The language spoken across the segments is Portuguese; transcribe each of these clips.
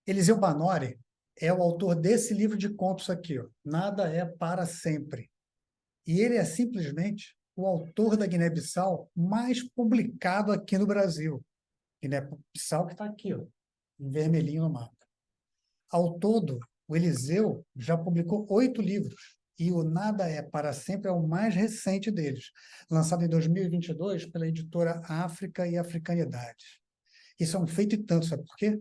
Eliseu Banori é o autor desse livro de contos aqui, ó, Nada é para Sempre. E ele é simplesmente o autor da Guiné-Bissau mais publicado aqui no Brasil. Guiné-Bissau que está aqui, ó, em vermelhinho no mapa. Ao todo, o Eliseu já publicou 8 livros, e o Nada é para Sempre é o mais recente deles, lançado em 2022 pela editora África e Africanidades. Isso é um feito e tanto, sabe por quê?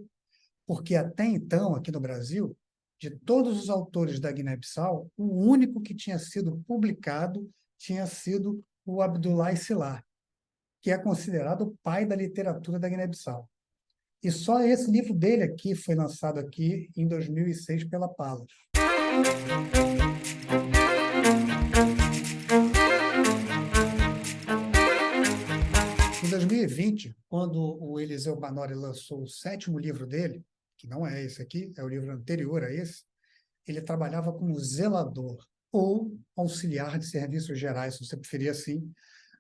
Porque até então, aqui no Brasil, de todos os autores da Guiné-Bissau, o único que tinha sido publicado tinha sido o Abdoulaye Sylla, que é considerado o pai da literatura da Guiné-Bissau. E só esse livro dele aqui foi lançado aqui em 2006 pela Palas. Em 2020, quando o Eliseu Banori lançou o 7º livro dele, que não é esse aqui, é o livro anterior a esse, ele trabalhava como zelador ou auxiliar de serviços gerais, se você preferir assim,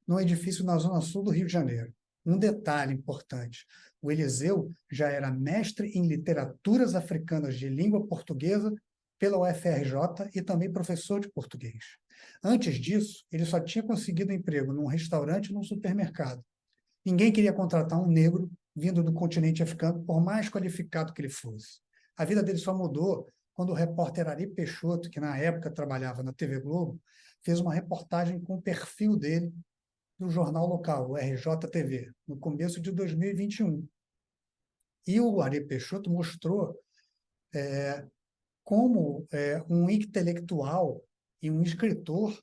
num edifício na zona sul do Rio de Janeiro. Um detalhe importante, o Eliseu já era mestre em literaturas africanas de língua portuguesa pela UFRJ e também professor de português. Antes disso, ele só tinha conseguido emprego num restaurante e num supermercado. Ninguém queria contratar um negro vindo do continente africano, por mais qualificado que ele fosse. A vida dele só mudou quando o repórter Ari Peixoto, que na época trabalhava na TV Globo, fez uma reportagem com o perfil dele no jornal local, o RJTV, no começo de 2021. E o Ari Peixoto mostrou como um intelectual e um escritor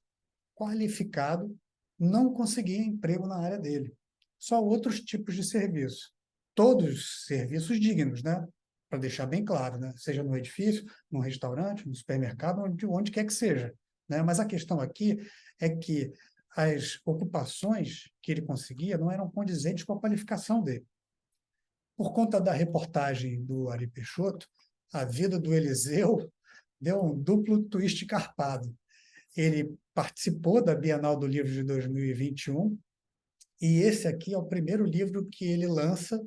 qualificado não conseguia emprego na área dele. Só outros tipos de serviço. Todos serviços dignos, né? Para deixar bem claro, né? Seja no edifício, no restaurante, no supermercado, onde quer que seja. Né? Mas a questão aqui é que as ocupações que ele conseguia não eram condizentes com a qualificação dele. Por conta da reportagem do Ari Peixoto, a vida do Eliseu deu um duplo twist carpado. Ele participou da Bienal do Livro de 2021, e esse aqui é o primeiro livro que ele lança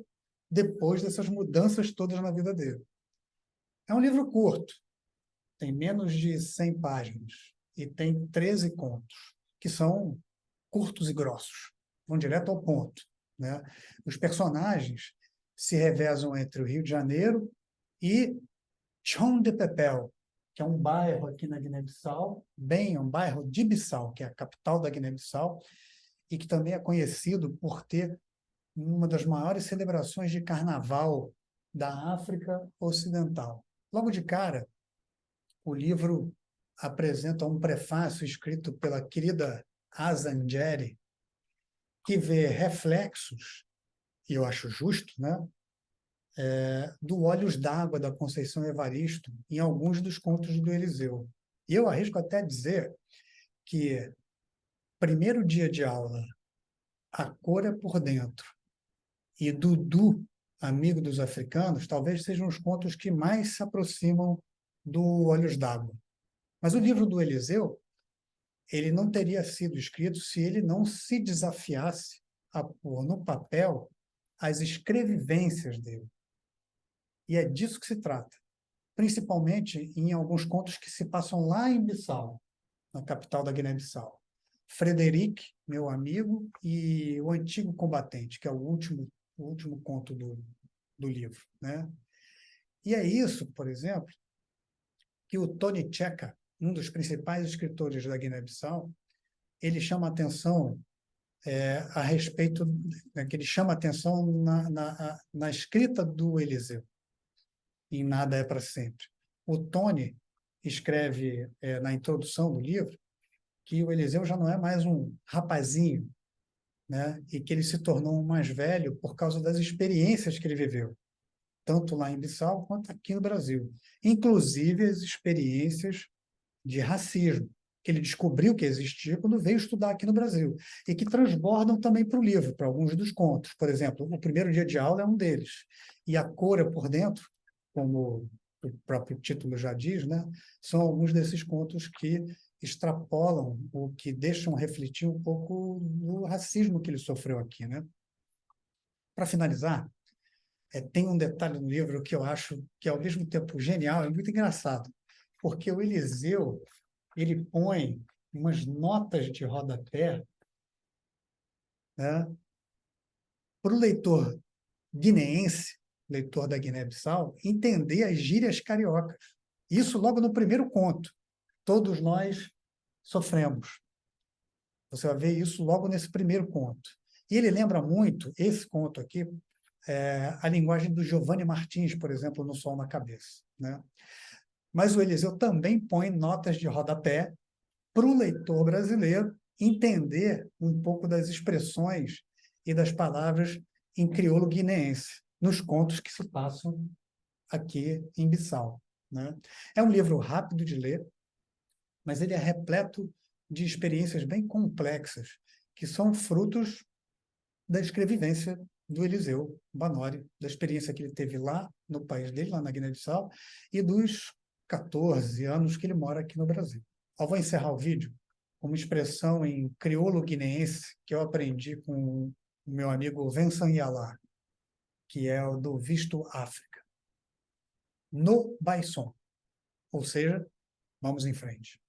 depois dessas mudanças todas na vida dele. É um livro curto, tem menos de 100 páginas, e tem 13 contos, que são curtos e grossos, vão direto ao ponto. Né? Os personagens se revezam entre o Rio de Janeiro e Chão de Pepel, que é um bairro aqui na Guiné-Bissau, um bairro de Bissau, que é a capital da Guiné-Bissau, e que também é conhecido por ter uma das maiores celebrações de carnaval da África Ocidental. Logo de cara, o livro apresenta um prefácio escrito pela querida Azangeri, que vê reflexos, e eu acho justo, né, do Olhos d'Água da Conceição Evaristo em alguns dos contos do Eliseu. E eu arrisco até dizer que primeiro dia de aula, A Cor é por Dentro, e Dudu, Amigo dos Africanos, talvez sejam os contos que mais se aproximam do Olhos d'Água. Mas o livro do Eliseu, ele não teria sido escrito se ele não se desafiasse a pôr no papel as escrevivências dele. E é disso que se trata, principalmente em alguns contos que se passam lá em Bissau, na capital da Guiné-Bissau. Frederic, meu amigo, e o Antigo Combatente, que é o último conto do livro. Né? E é isso, por exemplo, que o Tony Cheka, um dos principais escritores da Guiné-Bissau, ele chama atenção a respeito, que ele chama atenção na escrita do Eliseu, em Nada é para Sempre. O Tony escreve na introdução do livro que o Eliseu já não é mais um rapazinho, né? E que ele se tornou um mais velho por causa das experiências que ele viveu, tanto lá em Bissau quanto aqui no Brasil. Inclusive as experiências de racismo, que ele descobriu que existia quando veio estudar aqui no Brasil, e que transbordam também para o livro, para alguns dos contos. Por exemplo, O Primeiro Dia de Aula é um deles. E A Cor é por Dentro, como o próprio título já diz, né? São alguns desses contos que extrapolam ou que deixam refletir um pouco do racismo que ele sofreu aqui. Né? Para finalizar, tem um detalhe no livro que eu acho que, ao mesmo tempo genial, é muito engraçado, porque o Eliseu ele põe umas notas de rodapé, né, para o leitor guineense, leitor da Guiné-Bissau, entender as gírias cariocas. Isso logo no primeiro conto. Todos nós sofremos. Você vai ver isso logo nesse primeiro conto. E ele lembra muito, esse conto aqui, a linguagem do Giovanni Martins, por exemplo, no Sol na Cabeça, né? Mas o Eliseu também põe notas de rodapé para o leitor brasileiro entender um pouco das expressões e das palavras em crioulo guineense, nos contos que se passam aqui em Bissau, né? É um livro rápido de ler, mas ele é repleto de experiências bem complexas, que são frutos da escrevivência do Eliseu Banori, da experiência que ele teve lá no país dele, lá na Guiné-Bissau, e dos 14 anos que ele mora aqui no Brasil. Eu vou encerrar o vídeo com uma expressão em crioulo guineense que eu aprendi com o meu amigo Vincent Yalá, que é o do Visto África. No Baisson, ou seja, vamos em frente.